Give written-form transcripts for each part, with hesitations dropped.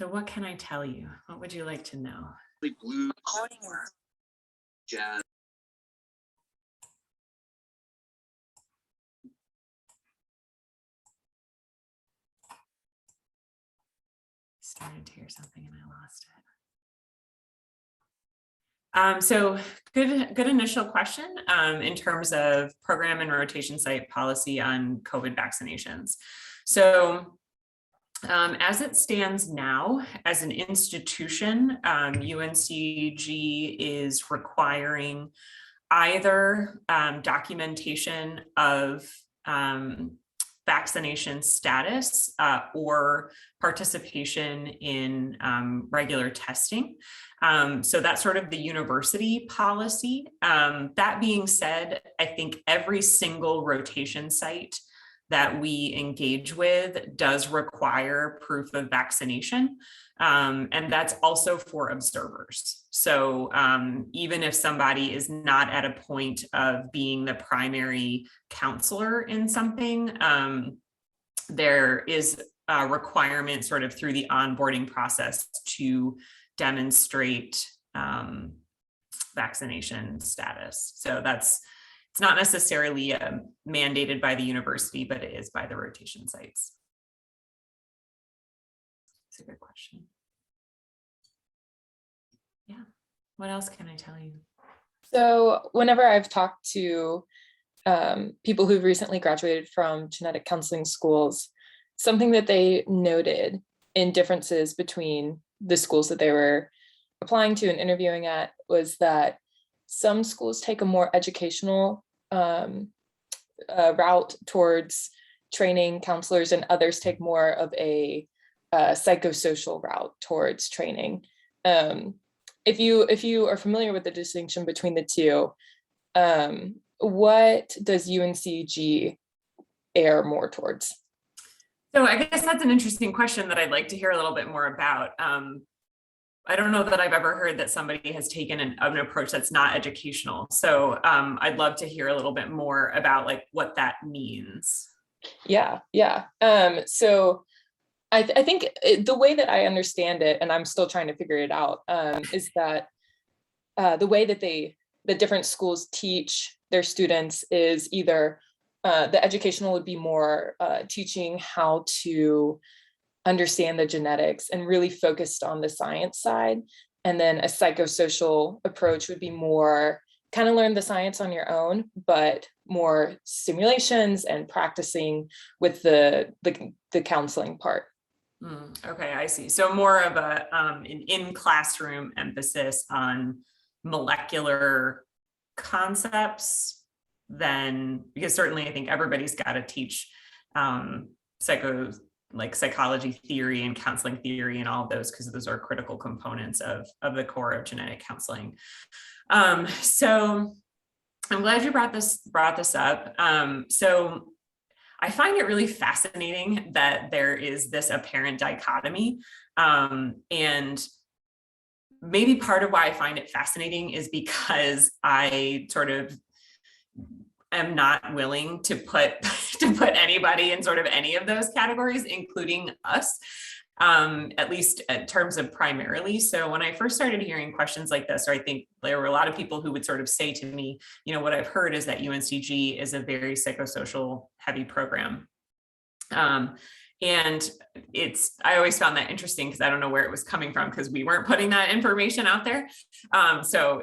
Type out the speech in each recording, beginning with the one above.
So what can I tell you? What would you like to know? Like blues, jazz. Started to hear something and I lost it. So good initial question in terms of program and rotation site policy on COVID vaccinations. So as it stands now, as an institution, UNCG is requiring either documentation of vaccination status or participation in regular testing. So that's sort of the university policy. That being said, I think every single rotation site that we engage with does require proof of vaccination. And that's also for observers. So even if somebody is not at a point of being the primary counselor in something, there is a requirement sort of through the onboarding process to demonstrate vaccination status. So it's not necessarily mandated by the university, but it is by the rotation sites. It's a good question. Yeah. What else can I tell you? So whenever I've talked to people who've recently graduated from genetic counseling schools, something that they noted in differences between the schools that they were applying to and interviewing at was that some schools take a more educational route towards training counselors, and others take more of a psychosocial route towards training. If you are familiar with the distinction between the two, what does UNCG err more towards? So I guess that's an interesting question that I'd like to hear a little bit more about. I don't know that I've ever heard that somebody has taken an approach that's not educational. So I'd love to hear a little bit more about like what that means. Yeah. So I think the way that I understand it, and I'm still trying to figure it out, is that the way that the different schools teach their students is either the educational would be more teaching how to understand the genetics and really focused on the science side. And then a psychosocial approach would be more kind of learn the science on your own, but more simulations and practicing with the counseling part. Okay, I see. So more of a an in-classroom emphasis on molecular concepts than, because certainly I think everybody's got to teach psychology theory and counseling theory and all of those, because those are critical components of the core of genetic counseling. So I'm glad you brought this up. So I find it really fascinating that there is this apparent dichotomy. And maybe part of why I find it fascinating is because I sort of am not willing to put anybody in sort of any of those categories, including us, at least in terms of primarily. So when I first started hearing questions like this, or I think there were a lot of people who would sort of say to me, you know, what I've heard is that UNCG is a very psychosocial heavy program. And I always found that interesting because I don't know where it was coming from, because we weren't putting that information out there. So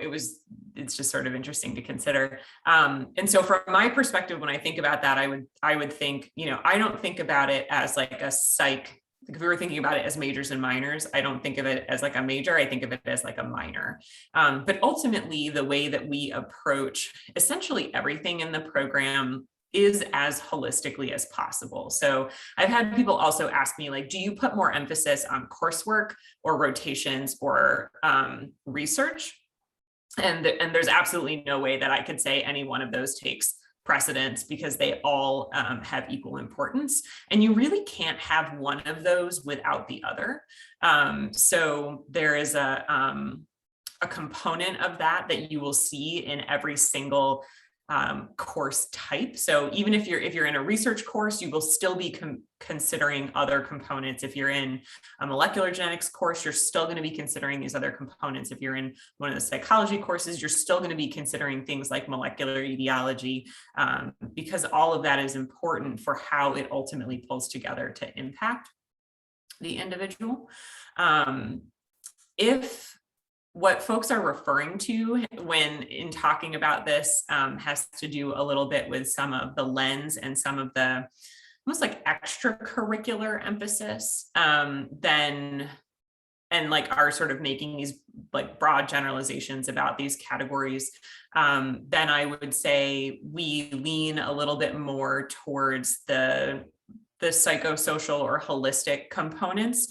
it's just sort of interesting to consider. And so from my perspective, when I think about that, I would think, you know, I don't think about it as like a psych. If we were thinking about it as majors and minors, I don't think of it as like a major. I think of it as like a minor. But ultimately, the way that we approach essentially everything in the program is as holistically as possible. So I've had people also ask me, like, do you put more emphasis on coursework or rotations or research? And there's absolutely no way that I could say any one of those takes precedence, because they all have equal importance. And you really can't have one of those without the other. So there is a component of that you will see in every single course type. So even if you're in a research course, you will still be considering other components. If you're in a molecular genetics course, you're still going to be considering these other components. If you're in one of the psychology courses, you're still going to be considering things like molecular etiology, because all of that is important for how it ultimately pulls together to impact the individual. If what folks are referring to when in talking about this has to do a little bit with some of the lens and some of the almost like extracurricular emphasis, then and like are sort of making these like broad generalizations about these categories, then I would say we lean a little bit more towards the psychosocial or holistic components,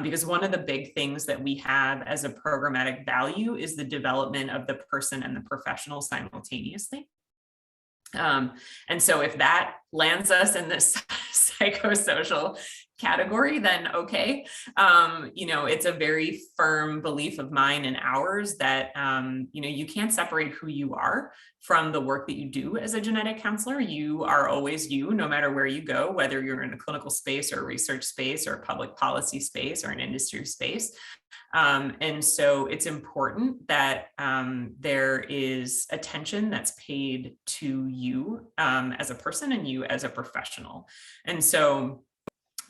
because one of the big things that we have as a programmatic value is the development of the person and the professional simultaneously. And so if that lands us in this psychosocial category, then okay. It's a very firm belief of mine and ours that, you can't separate who you are from the work that you do as a genetic counselor. You are always you, no matter where you go, whether you're in a clinical space or a research space or a public policy space or an industry space. And so it's important that there is attention that's paid to you as a person and you as a professional. And so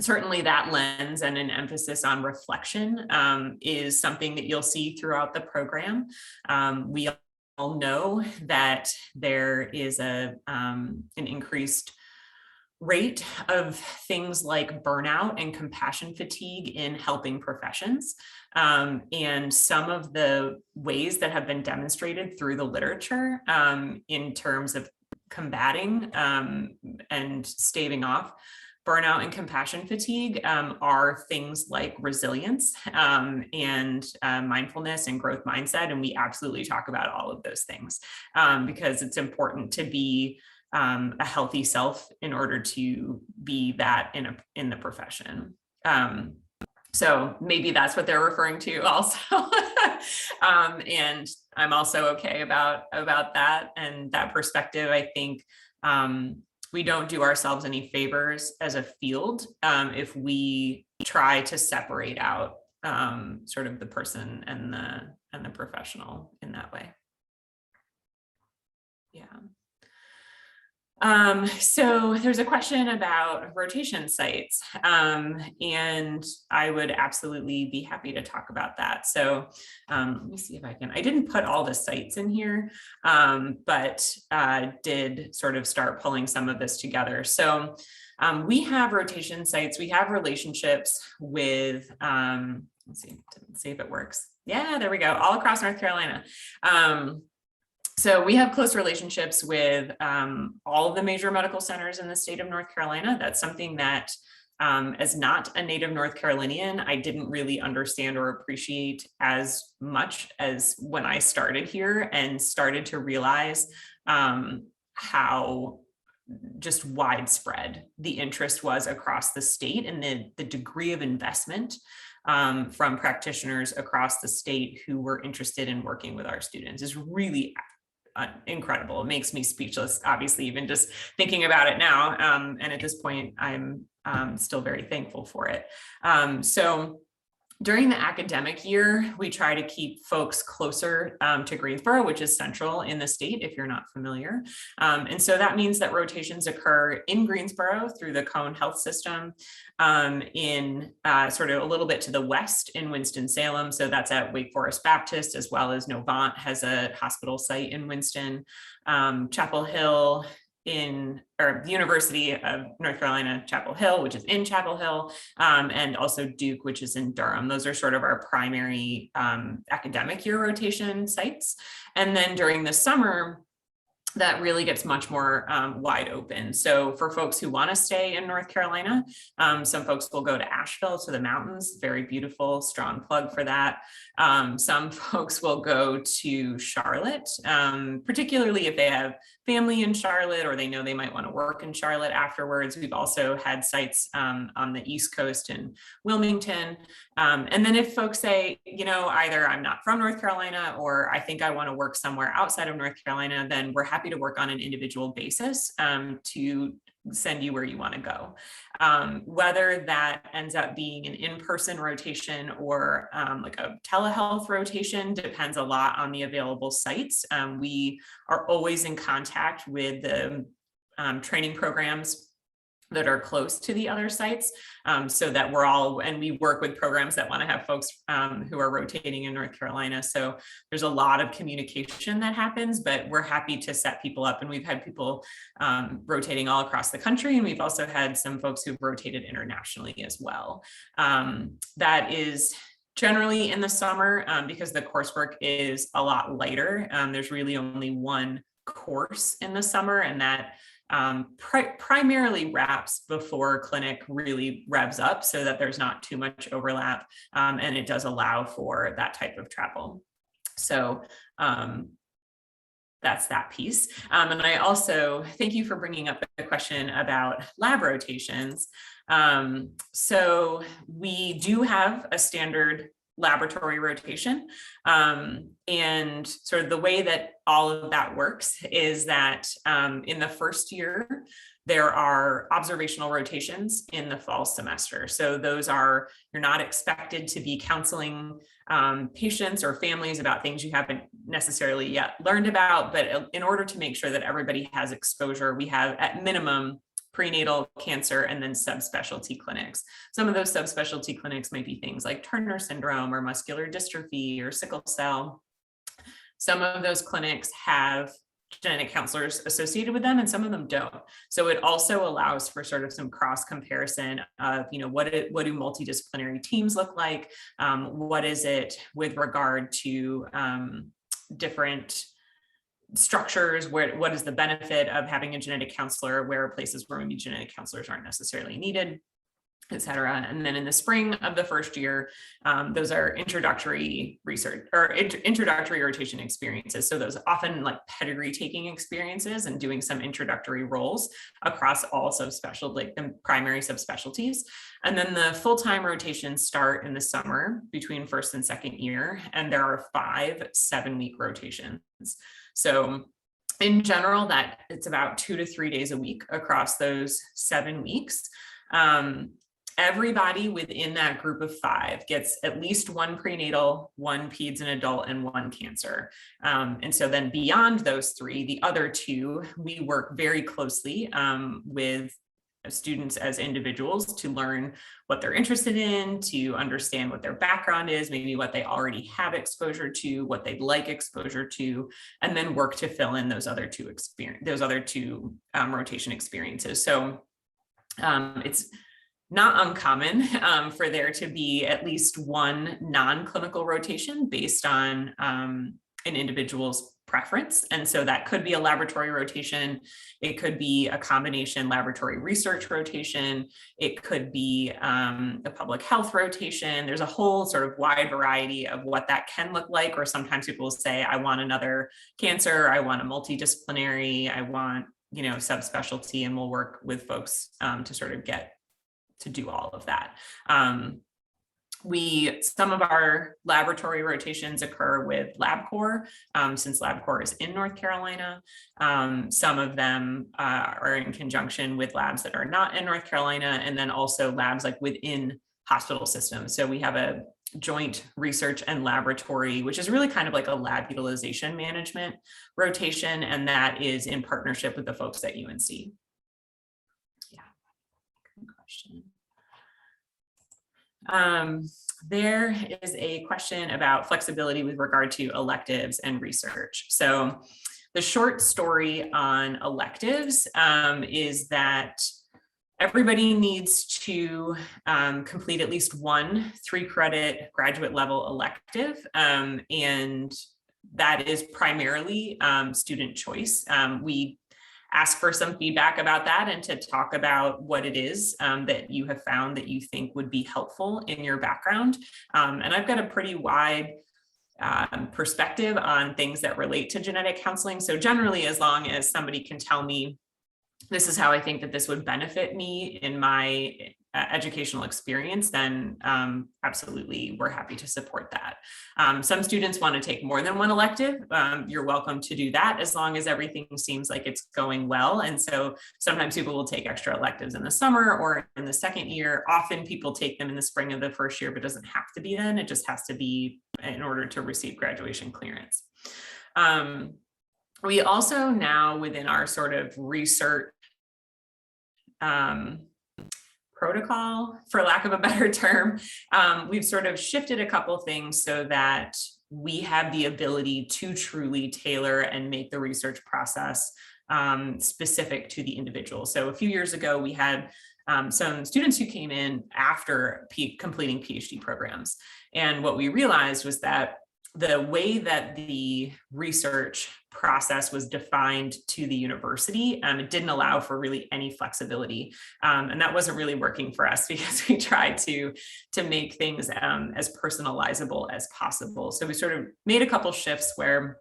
certainly that lens and an emphasis on reflection is something that you'll see throughout the program. We all know that there is an increased rate of things like burnout and compassion fatigue in helping professions. And some of the ways that have been demonstrated through the literature in terms of combating and staving off burnout and compassion fatigue are things like resilience and mindfulness and growth mindset. And we absolutely talk about all of those things because it's important to be a healthy self in order to be that in the profession. So maybe that's what they're referring to also. And I'm also okay about that and that perspective. I think we don't do ourselves any favors as a field if we try to separate out sort of the person and the professional in that way. Yeah. So there's a question about rotation sites, and I would absolutely be happy to talk about that. So let me see if I didn't put all the sites in here, but did sort of start pulling some of this together. So we have rotation sites, we have relationships with, let's see if it works. Yeah, there we go, all across North Carolina. So we have close relationships with all of the major medical centers in the state of North Carolina. That's something that as not a native North Carolinian, I didn't really understand or appreciate as much as when I started here and started to realize how just widespread the interest was across the state and the degree of investment from practitioners across the state who were interested in working with our students is really incredible. It makes me speechless, obviously, even just thinking about it now. And at this point, I'm still very thankful for it. So during the academic year, we try to keep folks closer to Greensboro, which is central in the state, if you're not familiar. And so that means that rotations occur in Greensboro through the Cone Health System, in sort of a little bit to the west in Winston-Salem. So that's at Wake Forest Baptist, as well as Novant has a hospital site in Winston. Chapel Hill or the University of North Carolina, Chapel Hill, which is in Chapel Hill, and also Duke, which is in Durham. Those are sort of our primary academic year rotation sites. And then during the summer, that really gets much more wide open. So for folks who want to stay in North Carolina, some folks will go to Asheville, to the mountains, very beautiful, strong plug for that. Some folks will go to Charlotte, particularly if they have family in Charlotte or they know they might want to work in Charlotte afterwards. We've also had sites on the East Coast in Wilmington. And then if folks say, either I'm not from North Carolina or I think I want to work somewhere outside of North Carolina, then we're happy happy to work on an individual basis to send you where you want to go. Whether that ends up being an in-person rotation or like a telehealth rotation depends a lot on the available sites. We are always in contact with the training programs that are close to the other sites, so that and we work with programs that want to have folks who are rotating in North Carolina. So there's a lot of communication that happens, but we're happy to set people up. And we've had people rotating all across the country. And we've also had some folks who've rotated internationally as well. That is generally in the summer because the coursework is a lot lighter. There's really only one course in the summer, and that primarily wraps before clinic really revs up so that there's not too much overlap, and it does allow for that type of travel. So that's that piece. And I also thank you for bringing up the question about lab rotations. So we do have a standard laboratory rotation. And sort of the way that all of that works is that in the first year, there are observational rotations in the fall semester. So those are, you're not expected to be counseling patients or families about things you haven't necessarily yet learned about, but in order to make sure that everybody has exposure, we have at minimum prenatal, cancer, and then subspecialty clinics. Some of those subspecialty clinics might be things like Turner syndrome or muscular dystrophy or sickle cell. Some of those clinics have genetic counselors associated with them, and some of them don't. So it also allows for sort of some cross comparison of, you know, what do multidisciplinary teams look like? What is it with regard to different structures, what is the benefit of having a genetic counselor, where are places where maybe genetic counselors aren't necessarily needed, et cetera. And then in the spring of the first year, those are introductory research or introductory rotation experiences. So those often like pedigree taking experiences and doing some introductory roles across all subspecialty, like the primary subspecialties. And then the full-time rotations start in the summer between first and second year. And there are 5 7-week rotations. So in general, that it's about 2 to 3 days a week across those 7 weeks. Everybody within that group of 5 gets at least 1 prenatal, 1 peds and adult, and 1 cancer. And so then beyond those 3, the other 2, we work very closely with students as individuals to learn what they're interested in, to understand what their background is, maybe what they already have exposure to, what they'd like exposure to, and then work to fill in those other 2 rotation experiences. So it's not uncommon for there to be at least 1 non-clinical rotation based on an individual's preference. And so that could be a laboratory rotation. It could be a combination laboratory research rotation. It could be a public health rotation. There's a whole sort of wide variety of what that can look like. Or sometimes people will say, I want another cancer, I want a multidisciplinary, I want, you know, subspecialty, and we'll work with folks to sort of get to do all of that. Some of our laboratory rotations occur with LabCorp, since LabCorp is in North Carolina. Some of them are in conjunction with labs that are not in North Carolina, and then also labs like within hospital systems. So we have a joint research and laboratory, which is really kind of like a lab utilization management rotation, and that is in partnership with the folks at UNC. Yeah, good question. There is a question about flexibility with regard to electives and research. So the short story on electives is that everybody needs to complete at least 1 3-credit graduate level elective, and that is primarily student choice. We ask for some feedback about that and to talk about what it is that you have found that you think would be helpful in your background. And I've got a pretty wide perspective on things that relate to genetic counseling. So generally, as long as somebody can tell me this is how I think that this would benefit me in my educational experience, then absolutely, we're happy to support that. Some students want to take more than one elective. You're welcome to do that as long as everything seems like it's going well. And so sometimes people will take extra electives in the summer or in the second year. Often people take them in the spring of the first year, but it doesn't have to be then. It just has to be in order to receive graduation clearance. We also now, within our sort of research protocol, for lack of a better term, we've sort of shifted a couple things so that we have the ability to truly tailor and make the research process specific to the individual. So a few years ago, we had some students who came in after completing PhD programs. And what we realized was that the way that the research process was defined to the university, it didn't allow for really any flexibility. And that wasn't really working for us because we tried to make things as personalizable as possible. So we sort of made a couple shifts where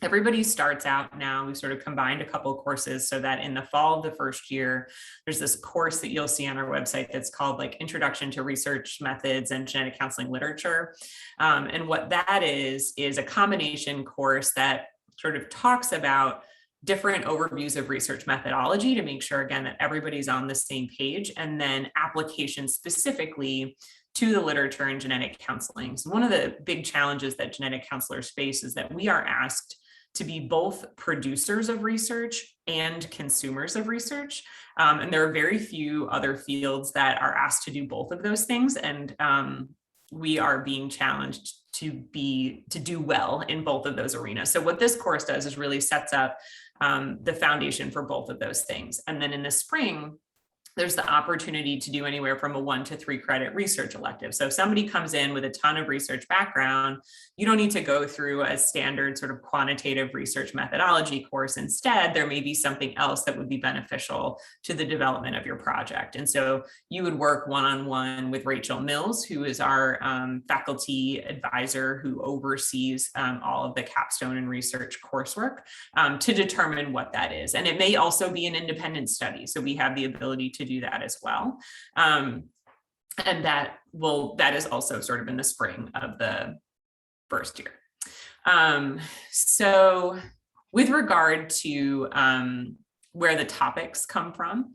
everybody starts out now. We've sort of combined a couple of courses so that in the fall of the first year, there's this course that you'll see on our website that's called like Introduction to Research Methods and Genetic Counseling Literature. And what that is a combination course that sort of talks about different overviews of research methodology to make sure, again, that everybody's on the same page, and then application specifically to the literature in genetic counseling. So one of the big challenges that genetic counselors face is that we are asked to be both producers of research and consumers of research. And there are very few other fields that are asked to do both of those things. And we are being challenged to do well in both of those arenas. So what this course does is really sets up the foundation for both of those things. And then in the spring, there's the opportunity to do anywhere from a 1 to 3 credit research elective. So if somebody comes in with a ton of research background, you don't need to go through a standard sort of quantitative research methodology course. Instead, there may be something else that would be beneficial to the development of your project. And so you would work one-on-one with Rachel Mills, who is our faculty advisor who oversees all of the capstone and research coursework to determine what that is. And it may also be an independent study. So we have the ability to do that as well. And that is also sort of in the spring of the first year. So with regard to where the topics come from,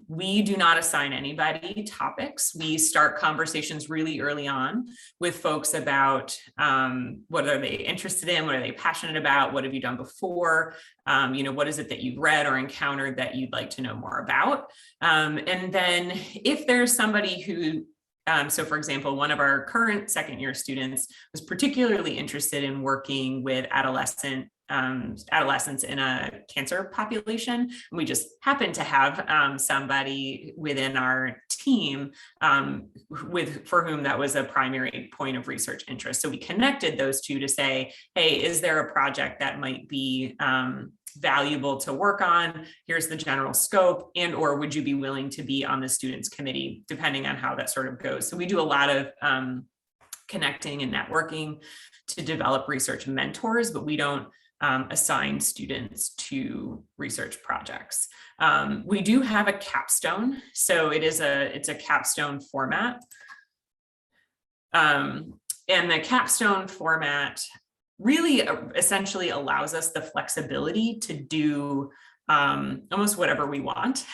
we do not assign anybody topics. We start conversations really early on with folks about what are they interested in, what are they passionate about, what have you done before, what is it that you've read or encountered that you'd like to know more about. And then if there's somebody who so for example, one of our current second year students was particularly interested in working with adolescents in a cancer population. And we just happen to have somebody within our team for whom that was a primary point of research interest. So we connected those two to say, hey, is there a project that might be valuable to work on? Here's the general scope, and or would you be willing to be on the students committee, depending on how that sort of goes. So we do a lot of connecting and networking to develop research mentors, but we don't assign students to research projects. We do have a capstone, so it's a capstone format. And the capstone format really essentially allows us the flexibility to do almost whatever we want.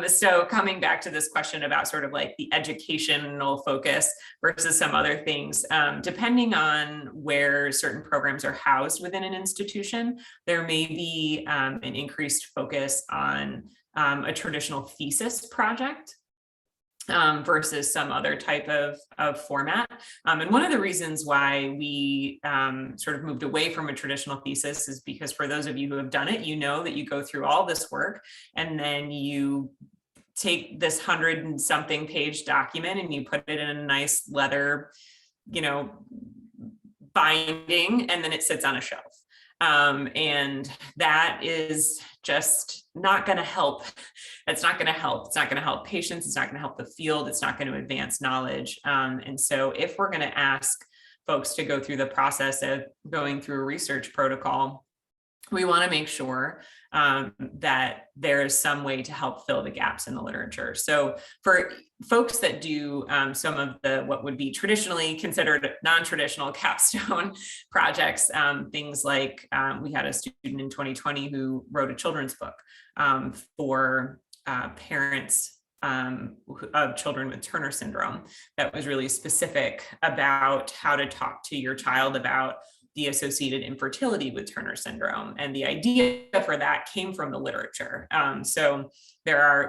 So coming back to this question about sort of like the educational focus versus some other things, depending on where certain programs are housed within an institution, there may be an increased focus on a traditional thesis project versus some other type of format. And one of the reasons why we sort of moved away from a traditional thesis is because for those of you who have done it, you know that you go through all this work and then you take this 100 and something page document and you put it in a nice leather, binding, and then it sits on a shelf. And that is just not going to help. It's not going to help. It's not going to help patients. It's not going to help the field. It's not going to advance knowledge. And so if we're going to ask folks to go through the process of going through a research protocol, we want to make sure that there's some way to help fill the gaps in the literature. So for folks that do some of the what would be traditionally considered non-traditional capstone projects, things like we had a student in 2020 who wrote a children's book for parents of children with Turner syndrome that was really specific about how to talk to your child about the associated infertility with Turner syndrome. And the idea for that came from the literature. So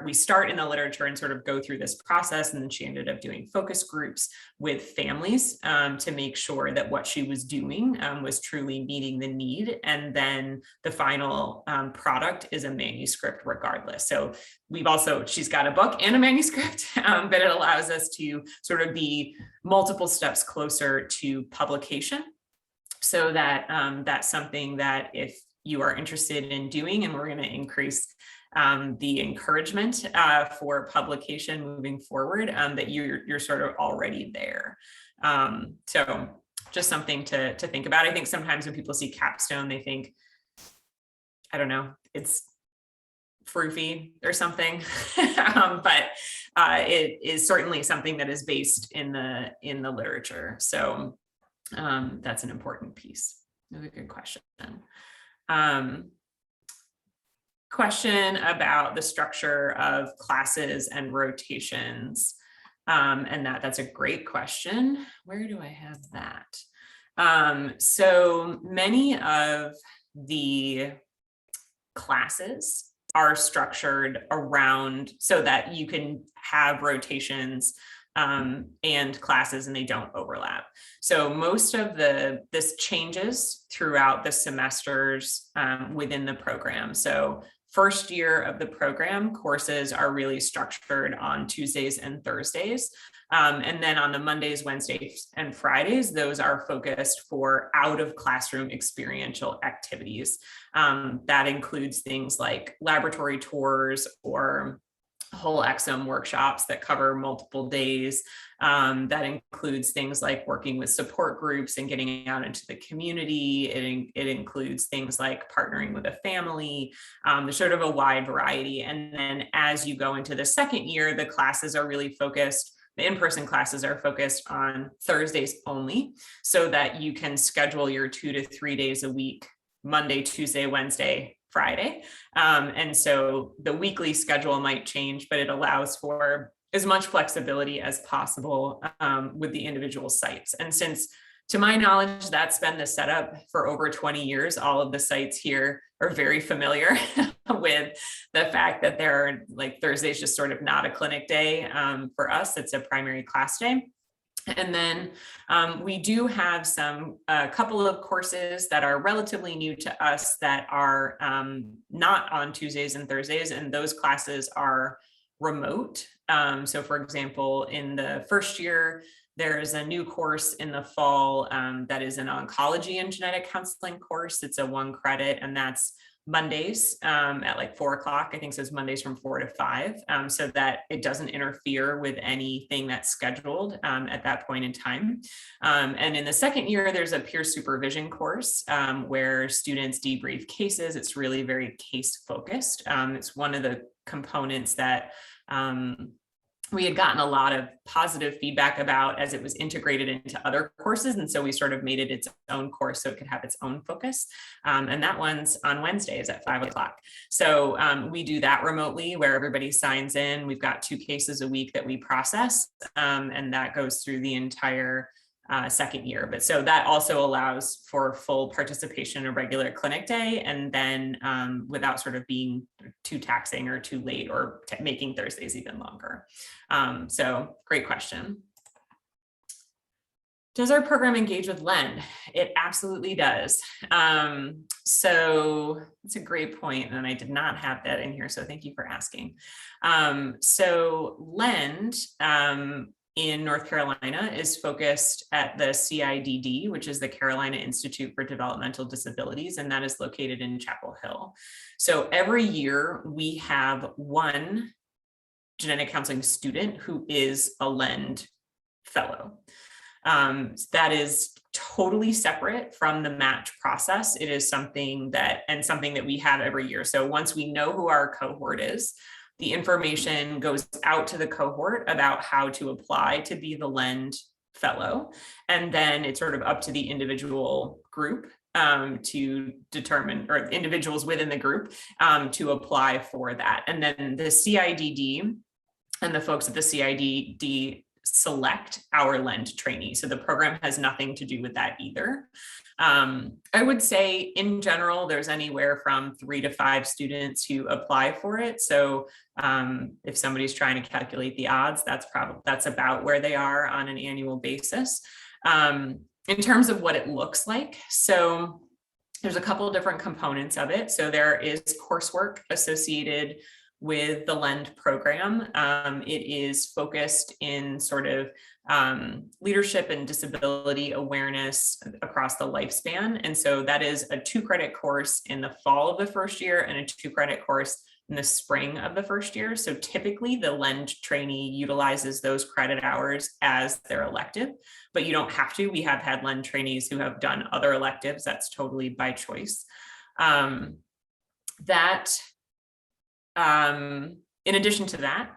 we start in the literature and sort of go through this process. And then she ended up doing focus groups with families to make sure that what she was doing was truly meeting the need. And then the final product is a manuscript regardless. So she's got a book and a manuscript, but it allows us to sort of be multiple steps closer to publication. So that that's something that if you are interested in doing, and we're going to increase the encouragement for publication moving forward, that you're sort of already there. So just something to think about. I think sometimes when people see capstone, they think, I don't know, it's froofy or something, but it is certainly something that is based in the literature. So that's an important piece. That's a good question. Question about the structure of classes and rotations. And that's a great question. Where do I have that? So many of the classes are structured around so that you can have rotations and classes and they don't overlap. So most of this changes throughout the semesters within the program. So first year of the program, courses are really structured on Tuesdays and Thursdays. And then on the Mondays, Wednesdays, and Fridays, those are focused for out of classroom experiential activities. That includes things like laboratory tours or whole exome workshops that cover multiple days. That includes things like working with support groups and getting out into the community. It includes things like partnering with a family. There's sort of a wide variety. And then as you go into the second year, the classes are really focused. The in-person classes are focused on Thursdays only, so that you can schedule your 2 to 3 days a week, Monday, Tuesday, Wednesday, Friday. And so the weekly schedule might change, but it allows for as much flexibility as possible with the individual sites. And since, to my knowledge, that's been the setup for over 20 years, all of the sites here are very familiar with the fact that Thursday's just sort of not a clinic day for us. It's a primary class day. And then we do have a couple of courses that are relatively new to us that are not on Tuesdays and Thursdays, and those classes are remote. So for example, in the first year, there's a new course in the fall that is an oncology and genetic counseling course. It's a 1 credit, and that's Mondays at like 4 o'clock. I think so. It's Mondays from 4 to 5, so that it doesn't interfere with anything that's scheduled at that point in time. And in the second year, there's a peer supervision course where students debrief cases. It's really very case focused. It's one of the components that we had gotten a lot of positive feedback about as it was integrated into other courses. And so we sort of made it its own course so it could have its own focus. And that one's on Wednesdays at 5 o'clock. So we do that remotely where everybody signs in. We've got 2 cases a week that we process, and that goes through the entire second year. But so that also allows for full participation in a regular clinic day, and then without sort of being too taxing or too late or making Thursdays even longer. So great question. Does our program engage with LEND? It absolutely does. So it's a great point, and I did not have that in here, so thank you for asking. So LEND in North Carolina is focused at the CIDD, which is the Carolina Institute for Developmental Disabilities, and that is located in Chapel Hill. So every year we have 1 genetic counseling student who is a LEND fellow. That is totally separate from the match process. It is something that we have every year. So once we know who our cohort is, the information goes out to the cohort about how to apply to be the LEND fellow. And then it's sort of up to the individual group to determine, or individuals within the group to apply for that. And then the CIDD and the folks at the CIDD select our LEND trainee. So the program has nothing to do with that either. I would say in general, there's anywhere from 3 to 5 students who apply for it. So if somebody's trying to calculate the odds, that's about where they are on an annual basis. In terms of what it looks like, so there's a couple of different components of it. So there is coursework associated with the LEND program. It is focused in sort of leadership and disability awareness across the lifespan. And so that is a 2-credit course in the fall of the first year and a 2-credit course in the spring of the first year. So typically the LEND trainee utilizes those credit hours as their elective, but you don't have to. We have had LEND trainees who have done other electives. That's totally by choice. In addition to that,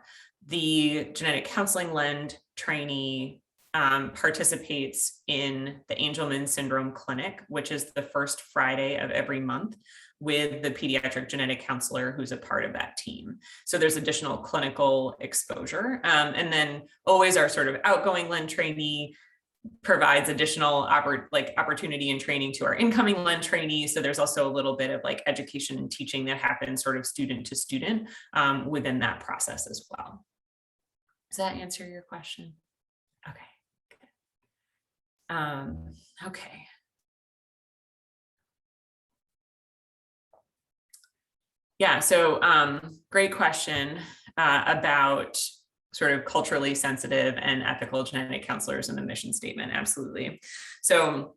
the genetic counseling LEND trainee participates in the Angelman Syndrome Clinic, which is the first Friday of every month, with the pediatric genetic counselor who's a part of that team. So there's additional clinical exposure. And then always our sort of outgoing LEND trainee provides additional opportunity and training to our incoming LEND trainees. So there's also a little bit of like education and teaching that happens sort of student to student within that process as well. Does that answer your question? Okay. Okay. Yeah, so great question about sort of culturally sensitive and ethical genetic counselors in the mission statement. Absolutely. So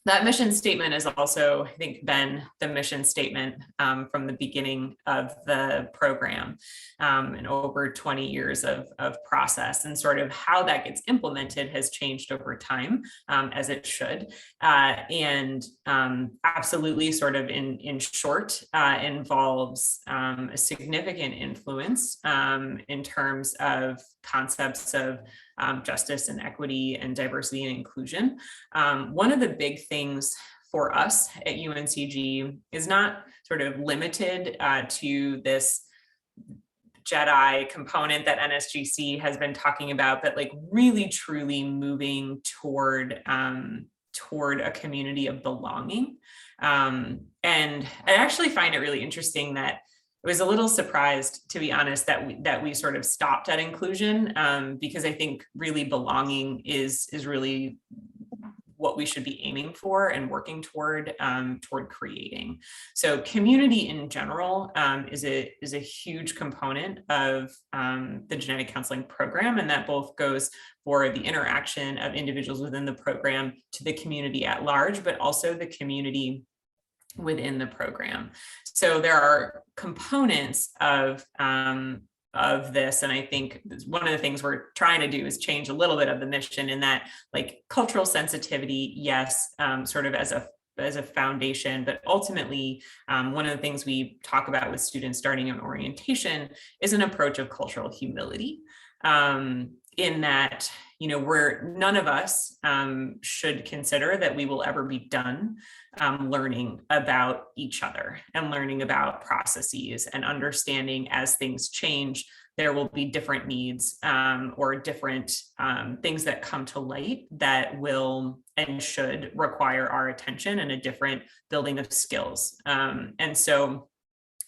that mission statement has also, I think, been the mission statement from the beginning of the program and over 20 years of process, and sort of how that gets implemented has changed over time, as it should. And absolutely sort of in short, involves a significant influence in terms of concepts of justice and equity and diversity and inclusion. One of the big things for us at UNCG is not sort of limited to this JEDI component that NSGC has been talking about, but like really truly moving toward a community of belonging. And I actually find it really interesting that I was a little surprised, to be honest, that we sort of stopped at inclusion, because I think really belonging is really what we should be aiming for and working toward creating. So community in general is a huge component of the genetic counseling program, and that both goes for the interaction of individuals within the program to the community at large, but also the community within the program. So there are components of this, and I think one of the things we're trying to do is change a little bit of the mission in that, like, cultural sensitivity, yes, sort of as a foundation, but ultimately one of the things we talk about with students starting in orientation is an approach of cultural humility, in that, you know, none of us should consider that we will ever be done learning about each other and learning about processes and understanding as things change, there will be different needs or different things that come to light that will and should require our attention and a different building of skills. And so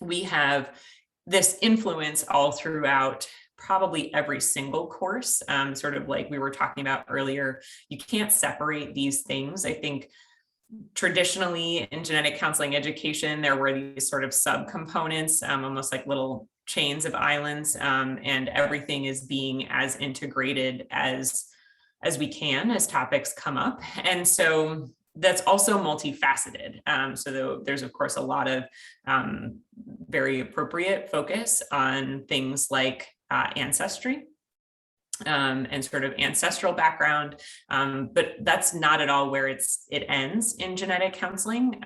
we have this influence all throughout probably every single course, sort of like we were talking about earlier. You can't separate these things. I think traditionally in genetic counseling education, there were these sort of subcomponents, almost like little chains of islands, and everything is being as integrated as we can as topics come up. And so that's also multifaceted. So there's of course a lot of very appropriate focus on things like ancestry. and sort of ancestral background. But that's not at all where it ends in genetic counseling.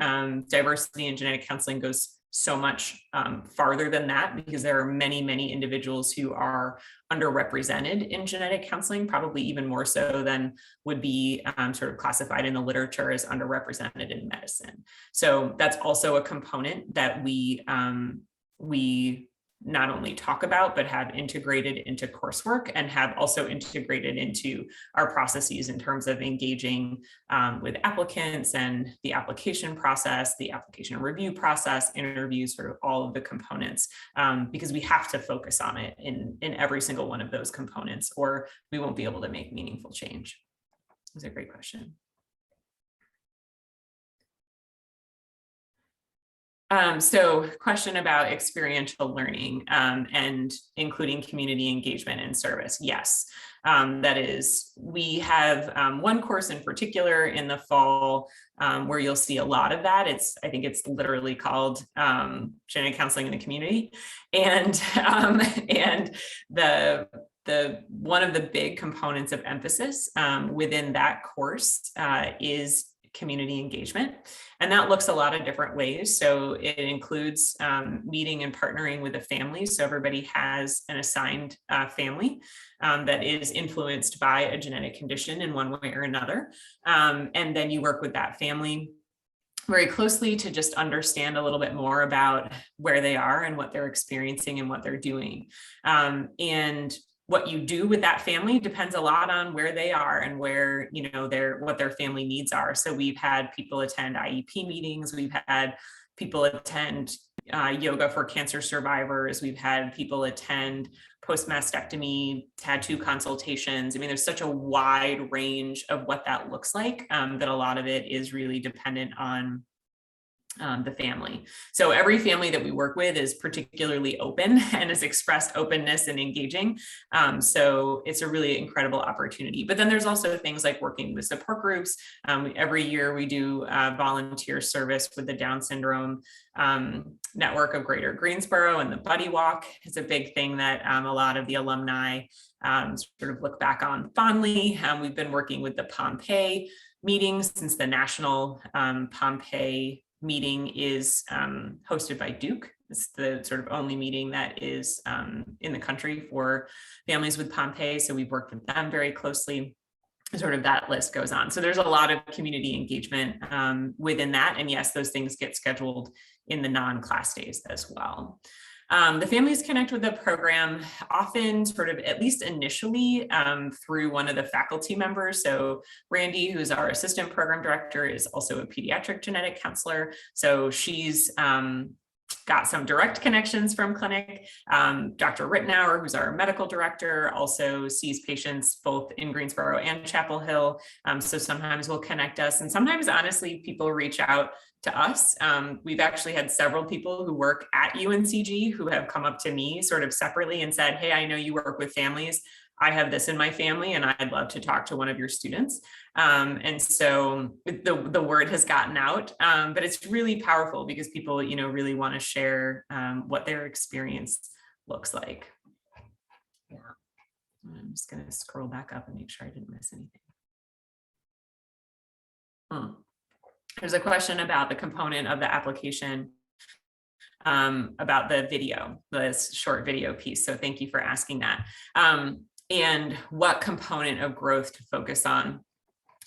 Diversity in genetic counseling goes so much farther than that, because there are many, many individuals who are underrepresented in genetic counseling, probably even more so than would be sort of classified in the literature as underrepresented in medicine. So that's also a component that we not only talk about, but have integrated into coursework, and have also integrated into our processes in terms of engaging with applicants and the application process, the application review process, interviews, sort of all of the components, because we have to focus on it in every single one of those components, or we won't be able to make meaningful change. That's a great question. So question about experiential learning and including community engagement and service. Yes, that is, we have one course in particular in the fall where you'll see a lot of that. I think it's literally called genetic counseling in the community. And the one of the big components of emphasis within that course is community engagement. And that looks a lot of different ways. So it includes meeting and partnering with a family. So everybody has an assigned family that is influenced by a genetic condition in one way or another. And then you work with that family very closely to just understand a little bit more about where they are and what they're experiencing and what they're doing. And what you do with that family depends a lot on where they are and where, what their family needs are. So we've had people attend IEP meetings. We've had people attend yoga for cancer survivors. We've had people attend post-mastectomy tattoo consultations. I mean, there's such a wide range of what that looks like that a lot of it is really dependent on the family. So every family that we work with is particularly open and has expressed openness and engaging. So it's a really incredible opportunity. But then there's also things like working with support groups. Every year we do volunteer service with the Down syndrome network of Greater Greensboro, and the Buddy Walk is a big thing that a lot of the alumni sort of look back on fondly. We've been working with the Pompeii meetings since the national Pompeii meeting is hosted by Duke. It's the sort of only meeting that is in the country for families with Pompeii. So we've worked with them very closely. Sort of that list goes on. So there's a lot of community engagement within that. And yes, those things get scheduled in the non-class days as well. The families connect with the program often sort of, at least initially, through one of the faculty members. So Randy, who's our assistant program director, is also a pediatric genetic counselor. So she's got some direct connections from clinic. Dr. Rittenauer, who's our medical director, also sees patients both in Greensboro and Chapel Hill. So sometimes we'll connect us, and sometimes honestly, people reach out to us. We've actually had several people who work at UNCG who have come up to me sort of separately and said, hey, I know you work with families. I have this in my family and I'd love to talk to one of your students. And so the word has gotten out, but it's really powerful because people, really want to share what their experience looks like. Yeah. I'm just going to scroll back up and make sure I didn't miss anything. There's a question about the component of the application about the video, this short video piece. So thank you for asking that. And what component of growth to focus on?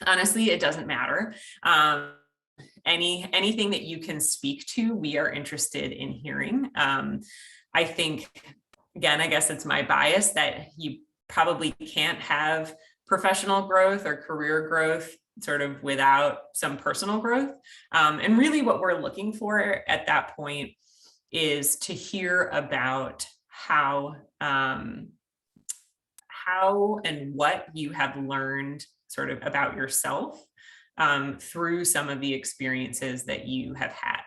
Honestly, it doesn't matter. Anything that you can speak to, we are interested in hearing. I think, again, I guess it's my bias that you probably can't have professional growth or career growth sort of without some personal growth. And really what we're looking for at that point is to hear about how and what you have learned sort of about yourself through some of the experiences that you have had.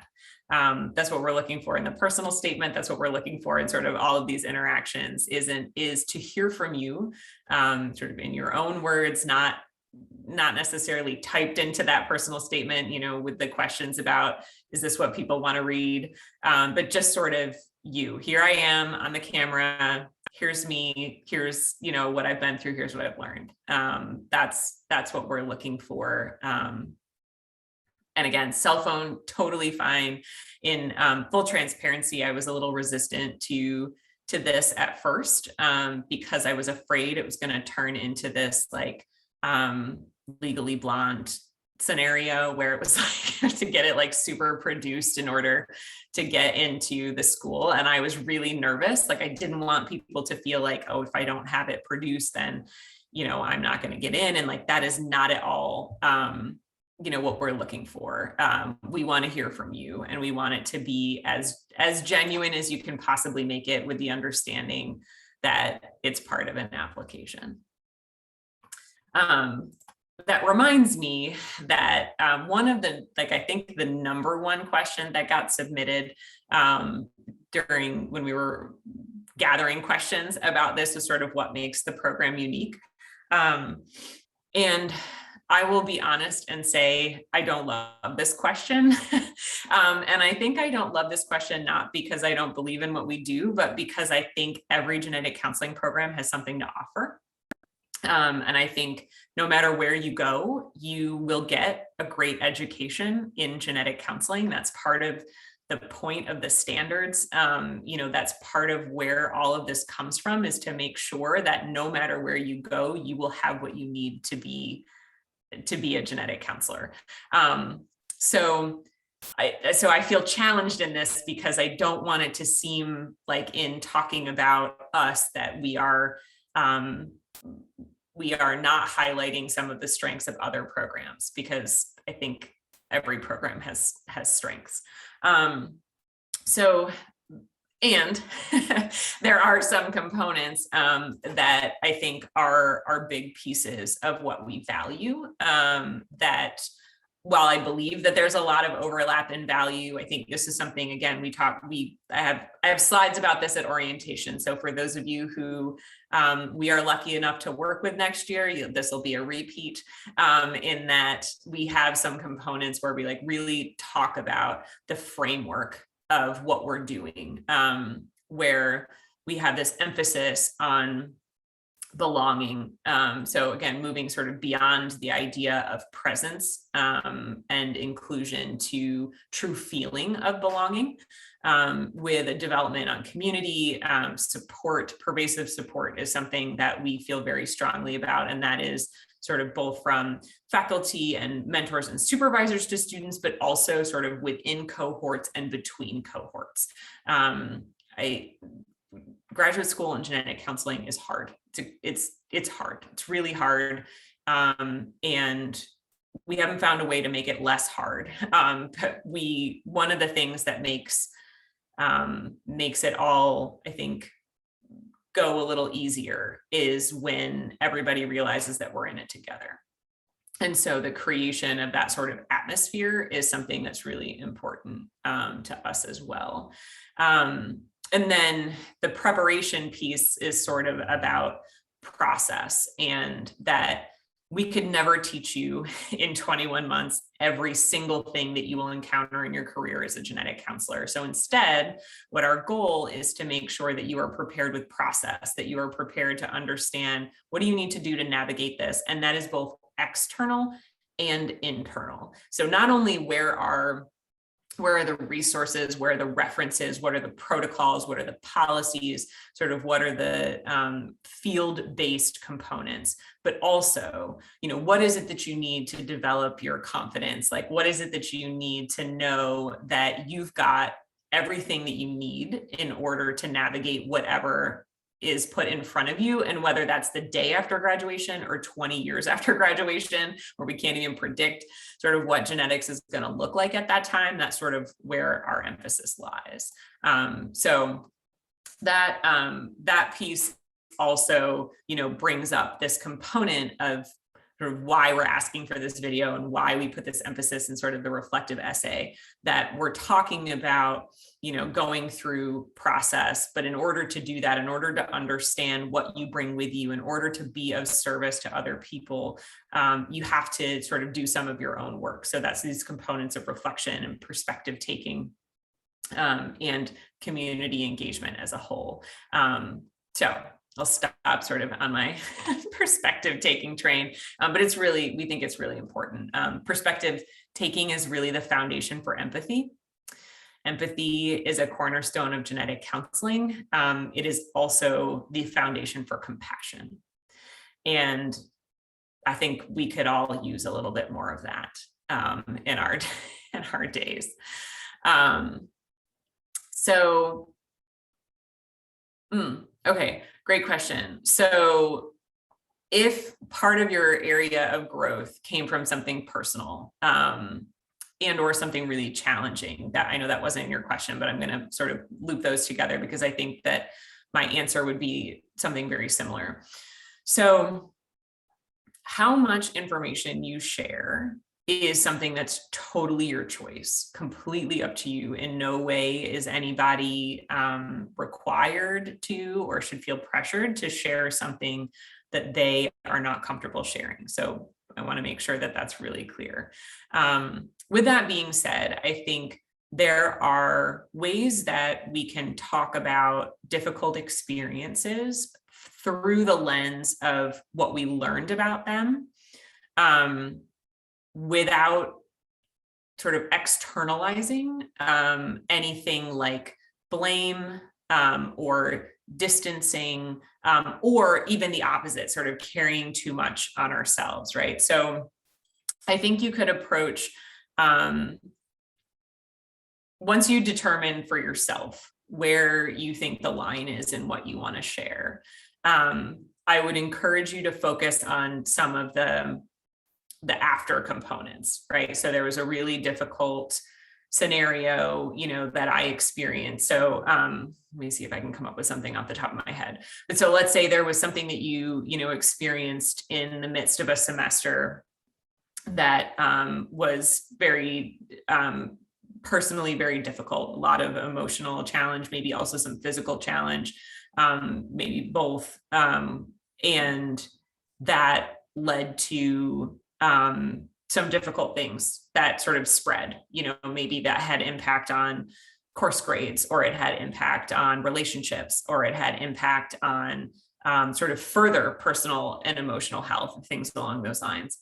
That's what we're looking for in the personal statement. That's what we're looking for in sort of all of these interactions is to hear from you sort of in your own words, not necessarily typed into that personal statement, with the questions about, is this what people want to read? But just sort of, you. Here I am on the camera. Here's me. Here's, what I've been through. Here's what I've learned. That's what we're looking for. And again, cell phone, totally fine. In full transparency, I was a little resistant to this at first, because I was afraid it was going to turn into this like Legally Blonde scenario where it was like to get it like super produced in order to get into the school. And I was really nervous. Like I didn't want people to feel like, oh, if I don't have it produced, then, I'm not going to get in. And like, that is not at all, what we're looking for. We want to hear from you, and we want it to be as genuine as you can possibly make it, with the understanding that it's part of an application. That reminds me that one of the, I think the number one question that got submitted during when we were gathering questions about this is sort of what makes the program unique. And I will be honest and say, I don't love this question. And I think I don't love this question, not because I don't believe in what we do, but because I think every genetic counseling program has something to offer. And I think no matter where you go, you will get a great education in genetic counseling. That's part of the point of the standards. That's part of where all of this comes from, is to make sure that no matter where you go, you will have what you need to be a genetic counselor. So I feel challenged in this because I don't want it to seem like, in talking about us, that we are not highlighting some of the strengths of other programs, because I think every program has strengths. And there are some components that I think are big pieces of what we value, that while I believe that there's a lot of overlap in value, I think this is something, again, I have slides about this at orientation. So for those of you who we are lucky enough to work with next year, this will be a repeat, in that we have some components where we really talk about the framework of what we're doing, where we have this emphasis on belonging. So again, moving sort of beyond the idea of presence and inclusion to true feeling of belonging, with a development on community support. Pervasive support is something that we feel very strongly about, and that is sort of both from faculty and mentors and supervisors to students, but also sort of within cohorts and between cohorts. Graduate school in genetic counseling is hard. It's hard. It's really hard. And we haven't found a way to make it less hard. But one of the things that makes it all, I think, go a little easier is when everybody realizes that we're in it together. And so the creation of that sort of atmosphere is something that's really important to us as well. And then the preparation piece is sort of about process, and that we could never teach you in 21 months every single thing that you will encounter in your career as a genetic counselor. So instead, what our goal is to make sure that you are prepared with process, that you are prepared to understand what do you need to do to navigate this. And that is both external and internal. So not only where are the resources, where are the references, what are the protocols, what are the policies, sort of what are the field-based components, but also, what is it that you need to develop your confidence? Like, what is it that you need to know that you've got everything that you need in order to navigate whatever is put in front of you, and whether that's the day after graduation or 20 years after graduation, where we can't even predict sort of what genetics is going to look like at that time. That's sort of where our emphasis lies. So that piece also, brings up this component of sort of why we're asking for this video and why we put this emphasis in sort of the reflective essay, that we're talking about, going through process. But in order to do that, in order to understand what you bring with you, in order to be of service to other people, you have to sort of do some of your own work. So that's these components of reflection and perspective taking. and community engagement as a whole. So I'll stop sort of on my perspective taking train, but we think it's really important. Perspective taking is really the foundation for empathy. Empathy is a cornerstone of genetic counseling. It is also the foundation for compassion. And I think we could all use a little bit more of that in our days. Okay, great question. So if part of your area of growth came from something personal and or something really challenging, that I know that wasn't your question, but I'm going to sort of loop those together because I think that my answer would be something very similar. So how much information you share is something that's totally your choice, completely up to you. In no way is anybody required to or should feel pressured to share something that they are not comfortable sharing. So I want to make sure that that's really clear. With that being said, I think there are ways that we can talk about difficult experiences through the lens of what we learned about them, without sort of externalizing anything like blame or distancing, or even the opposite, sort of carrying too much on ourselves, right? So I think you could approach, once you determine for yourself where you think the line is in what you want to share, I would encourage you to focus on some of the after components, right? So there was a really difficult scenario, that I experienced. So let me see if I can come up with something off the top of my head. But so let's say there was something that you experienced in the midst of a semester that was very personally very difficult, a lot of emotional challenge, maybe also some physical challenge, maybe both. And that led to some difficult things that sort of spread, maybe that had impact on course grades, or it had impact on relationships, or it had impact on sort of further personal and emotional health, things along those lines.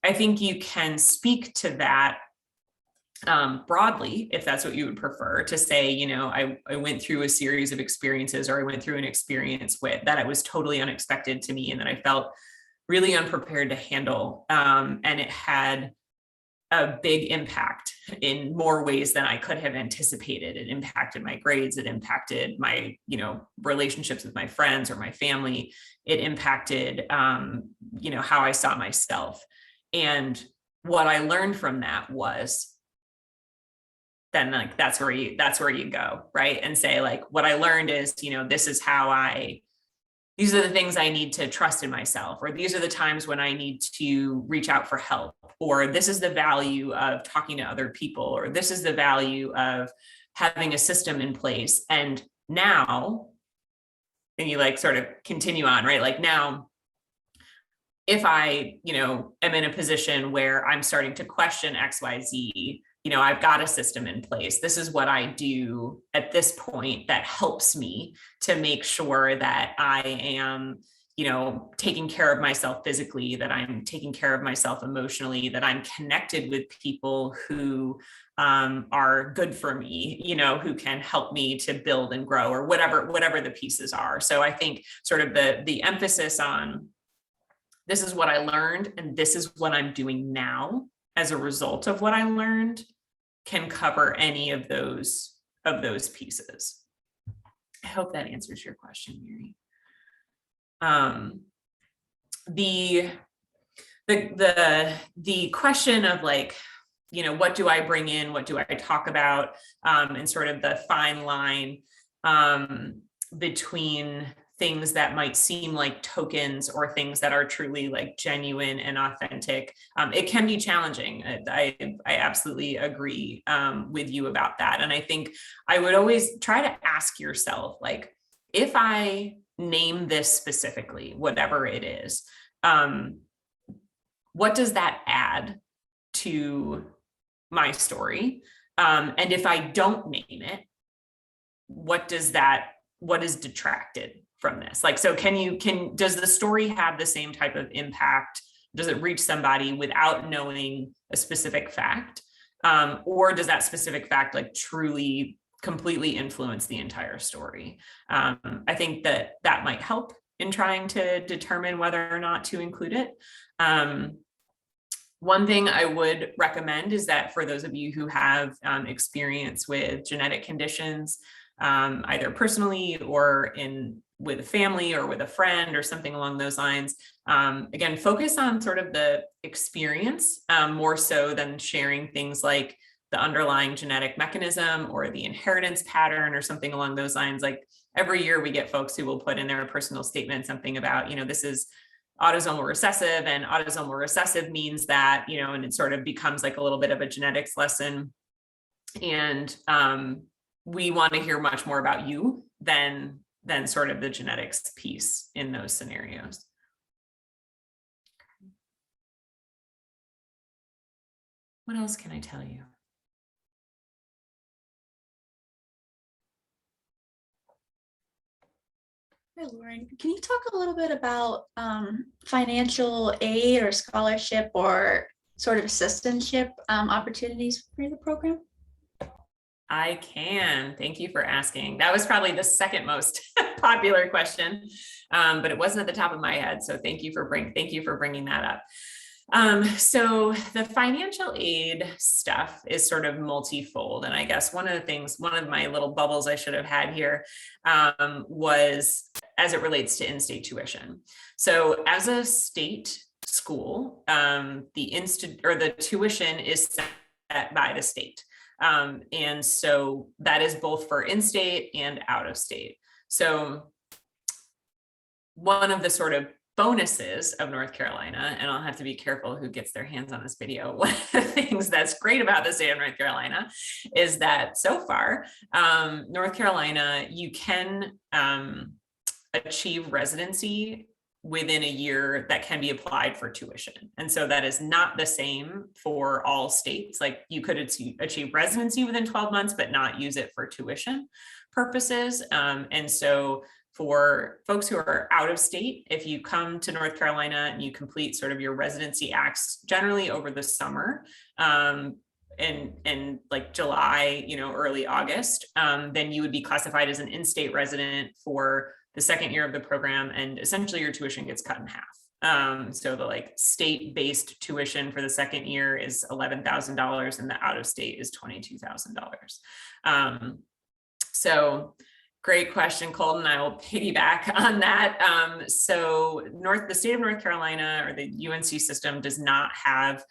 I think you can speak to that broadly, if that's what you would prefer, to say, I went through a series of experiences, or I went through an experience that it was totally unexpected to me and that I felt really unprepared to handle. And it had a big impact in more ways than I could have anticipated. It impacted my grades. It impacted my, relationships with my friends or my family. It impacted, how I saw myself. And what I learned from that was then that's where you go, right? And say what I learned is, this is these are the things I need to trust in myself, or these are the times when I need to reach out for help, or this is the value of talking to other people, or this is the value of having a system in place. And now, and you sort of continue on, right? Now, if I, am in a position where I'm starting to question XYZ, I've got a system in place. This is what I do at this point that helps me to make sure that I am, taking care of myself physically, that I'm taking care of myself emotionally, that I'm connected with people who are good for me, who can help me to build and grow, or whatever the pieces are. So I think sort of the emphasis on this is what I learned, and this is what I'm doing now as a result of what I learned can cover any of those pieces. I hope that answers your question, Mary. The question of what do I bring in, what do I talk about, and sort of the fine line between things that might seem like tokens or things that are truly genuine and authentic. It can be challenging. I absolutely agree with you about that. And I think I would always try to ask yourself, if I name this specifically, whatever it is, what does that add to my story? And if I don't name it, what is detracted from this? Like, so does the story have the same type of impact? Does it reach somebody without knowing a specific fact? Or does that specific fact like truly completely influence the entire story? I think that might help in trying to determine whether or not to include it. One thing I would recommend is that for those of you who have experience with genetic conditions, either personally or with a family or with a friend or something along those lines, again, focus on sort of the experience more so than sharing things like the underlying genetic mechanism or the inheritance pattern or something along those lines. Like every year we get folks who will put in their personal statement something about, this is autosomal recessive, and autosomal recessive means that, and it sort of becomes like a little bit of a genetics lesson. And we want to hear much more about you than sort of the genetics piece in those scenarios. What else can I tell you? Hi, Lauren. Can you talk a little bit about financial aid or scholarship or sort of assistantship opportunities for the program? I can. Thank you for asking. That was probably the second most popular question, but it wasn't at the top of my head. So thank you for bringing that up. So the financial aid stuff is sort of multifold. And I guess one of my little bubbles I should have had here was as it relates to in-state tuition. So as a state school, the tuition is set by the state. And so that is both for in-state and out of state. So one of the sort of bonuses of North Carolina, and I'll have to be careful who gets their hands on this video, one of the things that's great about the state of North Carolina is that so far, North Carolina, you can achieve residency within a year that can be applied for tuition. And so that is not the same for all states. Like you could achieve residency within 12 months, but not use it for tuition purposes. And so for folks who are out of state, if you come to North Carolina and you complete sort of your residency acts generally over the summer, in like July, early August, then you would be classified as an in-state resident for the second year of the program, and essentially your tuition gets cut in half. So the like state-based tuition for the second year is $11,000 and the out-of-state is $22,000. So great question, Colton. I will piggyback on that. So the state of North Carolina, or the UNC system, does not have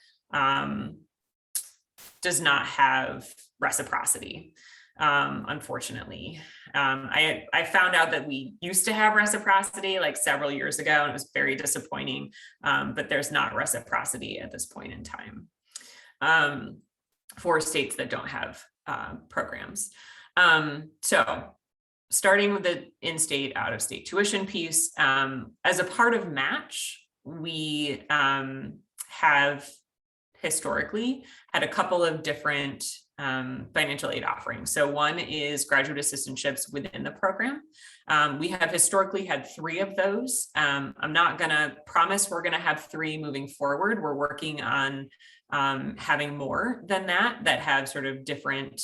reciprocity, unfortunately. I found out that we used to have reciprocity like several years ago, and it was very disappointing, but there's not reciprocity at this point in time for states that don't have programs. So starting with the in-state, out-of-state tuition piece, as a part of Match, we have historically had a couple of different financial aid offerings. So one is graduate assistantships within the program. We have historically had 3 of those. I'm not going to promise we're going to have 3 moving forward. We're working on having more than that have sort of different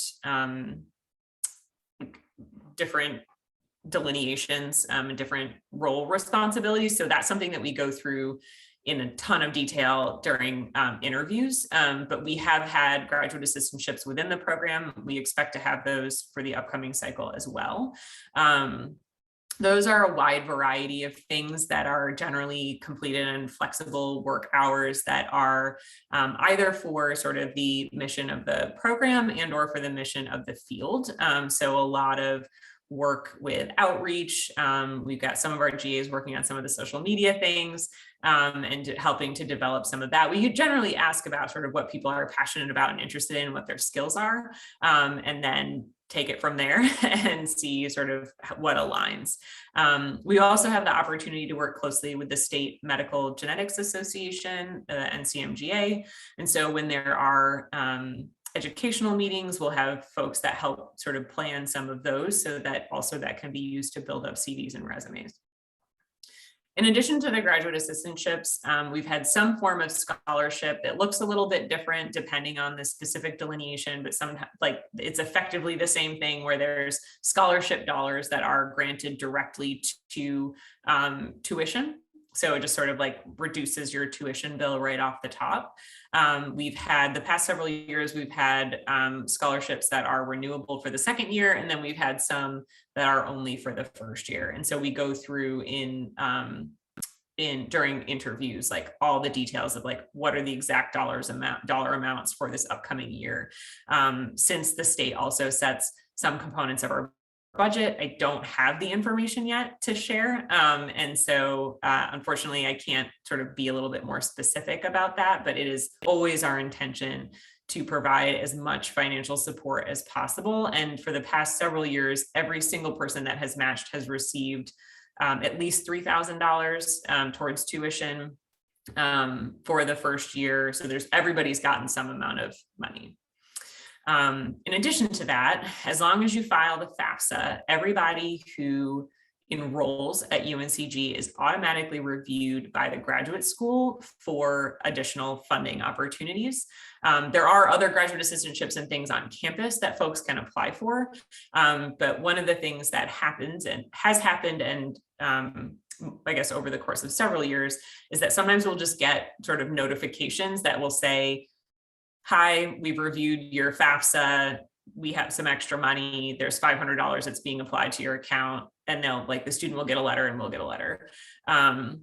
delineations and different role responsibilities. So that's something that we go through in a ton of detail during interviews, but we have had graduate assistantships within the program. We expect to have those for the upcoming cycle as well. Those are a wide variety of things that are generally completed in flexible work hours that are either for sort of the mission of the program and or for the mission of the field. So a lot of work with outreach. We've got some of our GAs working on some of the social media things and helping to develop some of that. We generally ask about sort of what people are passionate about and interested in, what their skills are, and then take it from there and see sort of what aligns. We also have the opportunity to work closely with the State Medical Genetics Association, NCMGA. And so when there are educational meetings. We'll have folks that help sort of plan some of those, so that also that can be used to build up CVs and resumes. In addition to the graduate assistantships, we've had some form of scholarship that looks a little bit different depending on the specific delineation, but sometimes like it's effectively the same thing, where there's scholarship dollars that are granted directly to tuition. So it just sort of like reduces your tuition bill right off the top. We've had the past several years, we've had scholarships that are renewable for the second year, and then we've had some that are only for the first year. And so we go through during interviews, like all the details of like, what are the exact dollar amounts for this upcoming year. Since the state also sets some components of our budget, I don't have the information yet to share. And so unfortunately, I can't sort of be a little bit more specific about that, but it is always our intention to provide as much financial support as possible. And for the past several years, every single person that has matched has received at least $3,000 towards tuition for the first year. So everybody's gotten some amount of money. In addition to that, as long as you file the FAFSA, everybody who enrolls at UNCG is automatically reviewed by the graduate school for additional funding opportunities. There are other graduate assistantships and things on campus that folks can apply for. But one of the things that happens and has happened, and I guess over the course of several years, is that sometimes we'll just get sort of notifications that will say, hi, we've reviewed your FAFSA. We have some extra money. There's $500 that's being applied to your account. And the student will get a letter and we'll get a letter. In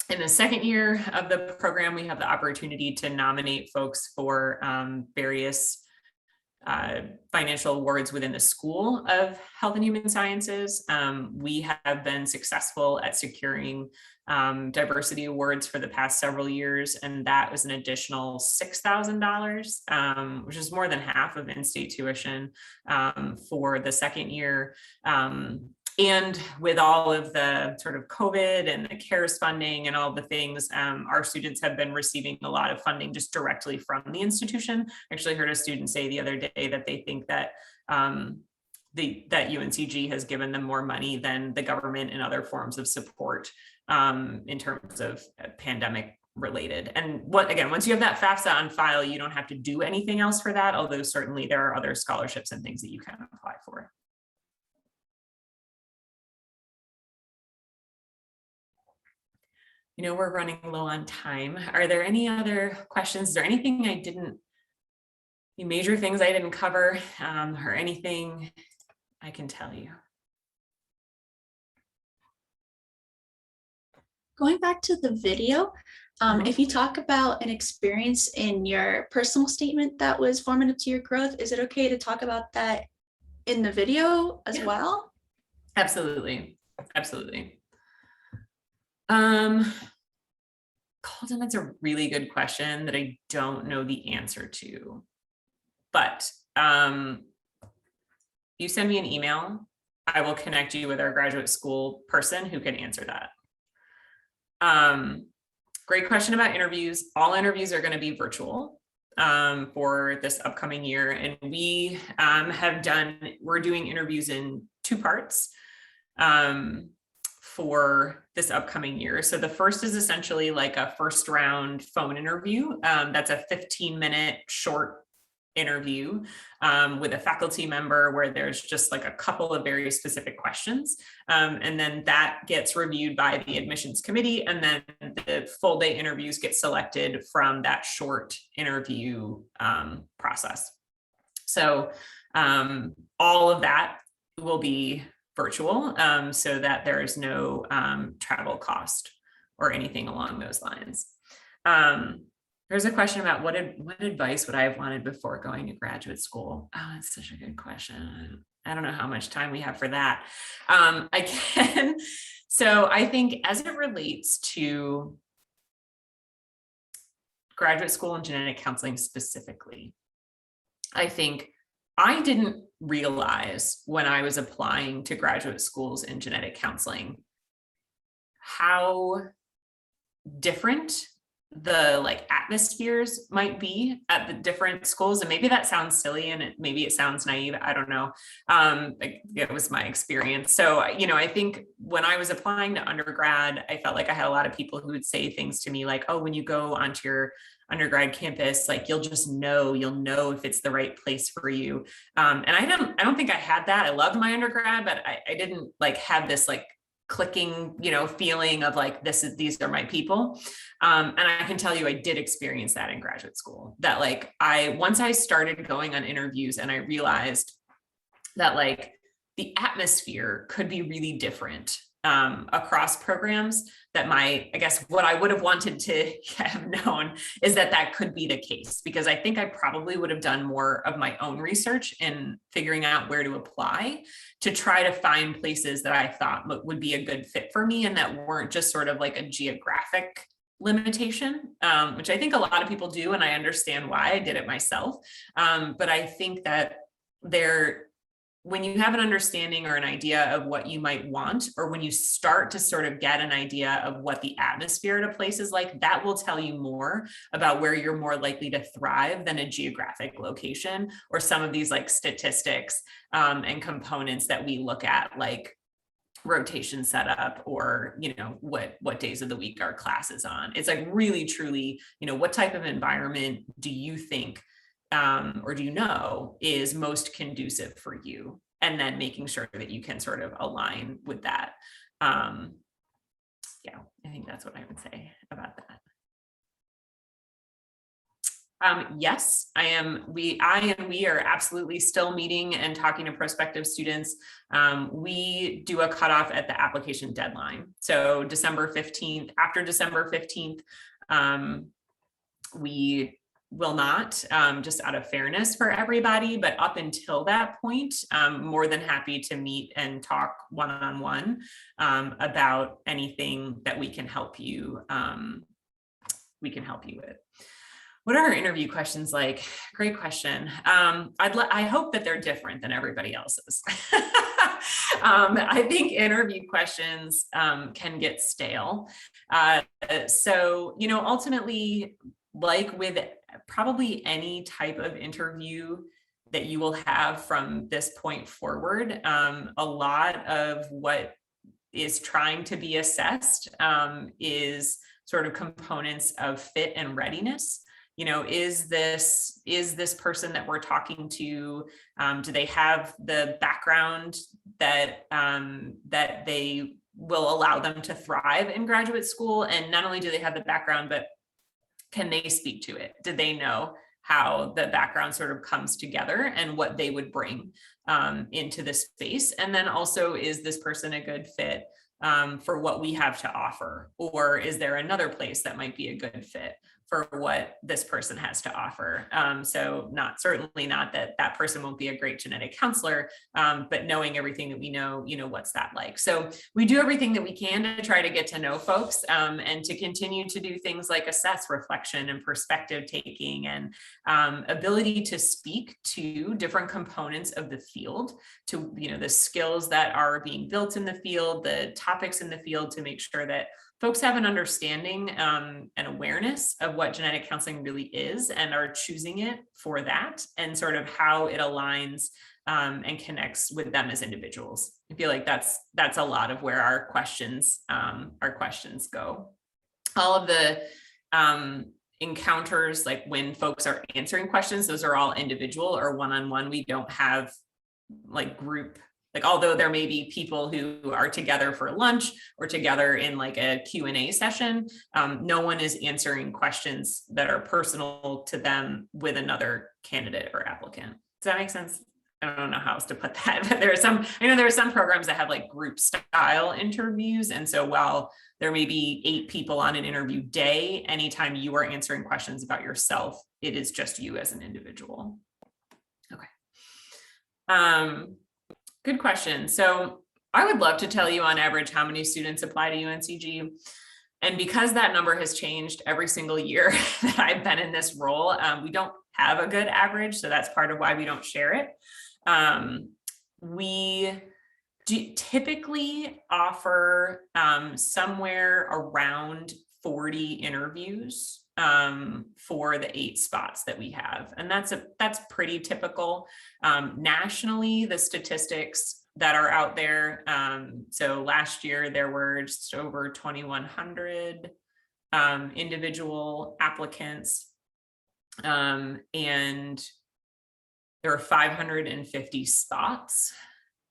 the second year of the program, we have the opportunity to nominate folks for various financial awards within the School of Health and Human Sciences. We have been successful at securing diversity awards for the past several years, and that was an additional $6,000, which is more than half of in-state tuition for the second year. And with all of the sort of COVID and the CARES funding and all the things, our students have been receiving a lot of funding just directly from the institution. I actually heard a student say the other day that they think that that UNCG has given them more money than the government and other forms of support in terms of pandemic related. And once you have that FAFSA on file, you don't have to do anything else for that, although certainly there are other scholarships and things that you can apply for. We're running low on time. Are there any other questions? Is there anything any major things I didn't cover, or anything I can tell you? Going back to the video, if you talk about an experience in your personal statement that was formative to your growth, is it okay to talk about that in the video as well? Absolutely. Absolutely. Colton, that's a really good question that I don't know the answer to, but you send me an email, I will connect you with our graduate school person who can answer that. Great question about interviews. All interviews are going to be virtual for this upcoming year, and we're doing interviews in two parts for this upcoming year. So the first is essentially like a first round phone interview. That's a 15-minute short interview with a faculty member where there's just like a couple of very specific questions. And then that gets reviewed by the admissions committee, and then the full day interviews get selected from that short interview process. So all of that will be virtual, so that there is no travel cost or anything along those lines. There's a question about what advice would I have wanted before going to graduate school? Oh, that's such a good question. I don't know how much time we have for that. So I think as it relates to graduate school and genetic counseling specifically, I think I didn't realize when I was applying to graduate schools in genetic counseling how different the like atmospheres might be at the different schools. And maybe that sounds silly and maybe it sounds naive. I don't know. It was my experience. So, I think when I was applying to undergrad, I felt like I had a lot of people who would say things to me like, oh, when you go onto your undergrad campus, like you'll know if it's the right place for you. And I don't think I had that. I loved my undergrad, but I didn't like have this like clicking, feeling of like, these are my people. And I can tell you, I did experience that in graduate school, that like, once I started going on interviews and I realized that like the atmosphere could be really different across programs, that I guess what I would have wanted to have known is that could be the case, because I think I probably would have done more of my own research in figuring out where to apply to try to find places that I thought would be a good fit for me and that weren't just sort of like a geographic limitation, which I think a lot of people do. And I understand why. I did it myself. But I think that when you have an understanding or an idea of what you might want, or when you start to sort of get an idea of what the atmosphere at a place is like, that will tell you more about where you're more likely to thrive than a geographic location or some of these like statistics and components that we look at, like rotation setup or what days of the week our class is on. It's like really truly, what type of environment do you think or do you know is most conducive for you, and then making sure that you can sort of align with that. I think that's what I would say about that. Yes, I am. We are absolutely still meeting and talking to prospective students. We do a cutoff at the application deadline. So December 15th, after December 15th, we will not, just out of fairness for everybody, but up until that point, I'm more than happy to meet and talk one-on-one about anything that we can help you with. What are our interview questions like? Great question. I hope that they're different than everybody else's. I think interview questions can get stale. So, ultimately, like with probably any type of interview that you will have from this point forward, a lot of what is trying to be assessed is sort of components of fit and readiness. Is this person that we're talking to, do they have the background that they will allow them to thrive in graduate school? And not only do they have the background, but can they speak to it? Do they know how the background sort of comes together and what they would bring into this space? And then also, is this person a good fit for what we have to offer? Or is there another place that might be a good fit for what this person has to offer? So certainly not that person won't be a great genetic counselor, but knowing everything that we know, what's that like? So we do everything that we can to try to get to know folks and to continue to do things like assess reflection and perspective taking and ability to speak to different components of the field, to, the skills that are being built in the field, the topics in the field, to make sure that folks have an understanding and awareness of what genetic counseling really is and are choosing it for that, and sort of how it aligns and connects with them as individuals. I feel like that's a lot of where our questions go. All of the encounters, like when folks are answering questions, those are all individual or one-on-one. We don't have like group. Like, although there may be people who are together for lunch or together in like a Q&A session, no one is answering questions that are personal to them with another candidate or applicant. Does that make sense? I don't know how else to put that, but I know there are some programs that have like group style interviews. And so while there may be 8 people on an interview day, anytime you are answering questions about yourself, it is just you as an individual. Okay. Good question. So I would love to tell you on average how many students apply to UNCG. And because that number has changed every single year that I've been in this role, we don't have a good average. So that's part of why we don't share it. We do typically offer somewhere around 40 interviews for the 8 spots that we have. And that's pretty typical. Nationally, the statistics that are out there. So last year there were just over 2,100 individual applicants. And there are 550 spots,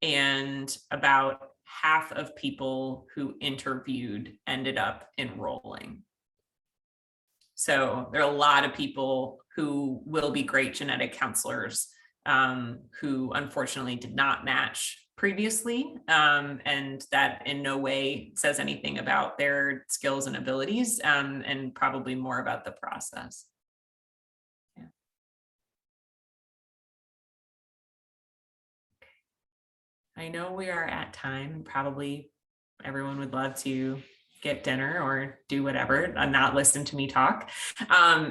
and about half of people who interviewed ended up enrolling. So there are a lot of people who will be great genetic counselors who unfortunately did not match previously, and that in no way says anything about their skills and abilities, and probably more about the process. Yeah. I know we are at time. Probably everyone would love to get dinner or do whatever and not listen to me talk.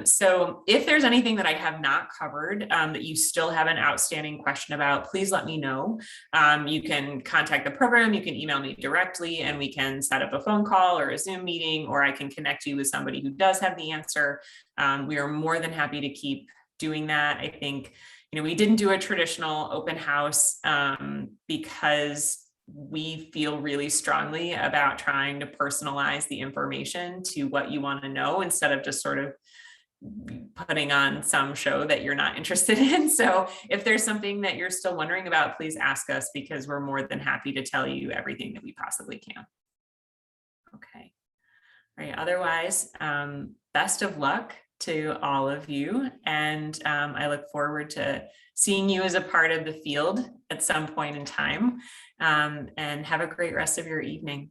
So if there's anything that I have not covered that you still have an outstanding question about, please let me know. You can contact the program, you can email me directly, and we can set up a phone call or a Zoom meeting, or I can connect you with somebody who does have the answer. We are more than happy to keep doing that. I think, we didn't do a traditional open house because we feel really strongly about trying to personalize the information to what you want to know, instead of just sort of putting on some show that you're not interested in. So if there's something that you're still wondering about, please ask us, because we're more than happy to tell you everything that we possibly can. Okay. All right. Otherwise, best of luck to all of you. And I look forward to seeing you as a part of the field at some point in time. And have a great rest of your evening.